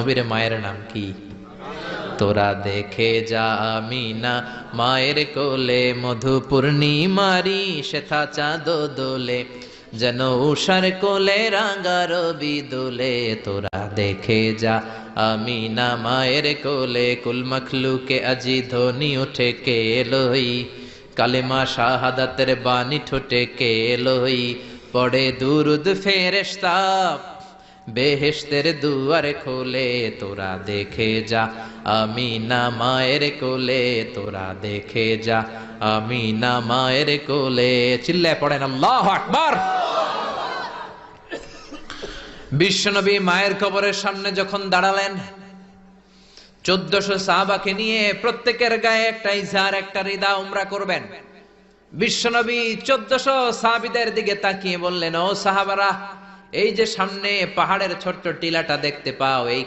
নবীর মায়ের নাম কি? তোরা দেখে যা আমিনা মায়ের কোলে, মধু পূর্ণিমারি শেথা চাঁদ দোলে, যেন উষার কোলে রাঙা রবি দোলে। তোরা দেখে যা আমিনা মায়ের কোলে, কুল মখলুকে আজি ধ্বনি উঠে কে এলোই, কালেমা শাহাদাতের বাণী ঠোঁটে কে এলোই, পড়ে দুরুদ ফেরেশতা বেহেশতের দুয়ার খোলে। তোরা দেখে যা আমিনা মায়ের কোলে, তোরা দেখে যা আমিনা মায়ের কোলে। চিল্লায় পড়েন আল্লাহু আকবার। বিশ্বনবী মায়ের কবরের সামনে যখন দাঁড়ালেন, 1400 সাহাবাকে নিয়ে প্রত্যেকের গায়ে একটা ইজার একটা রিদা উমরা করবেন। বিশ্বনবী 1400 সাহাবীদের দিকে তাকিয়ে বললেন, ও সাহাবারা, এই যে সামনে পাহাড়ের ছোট্ট টিলাটা দেখতে পাও, এই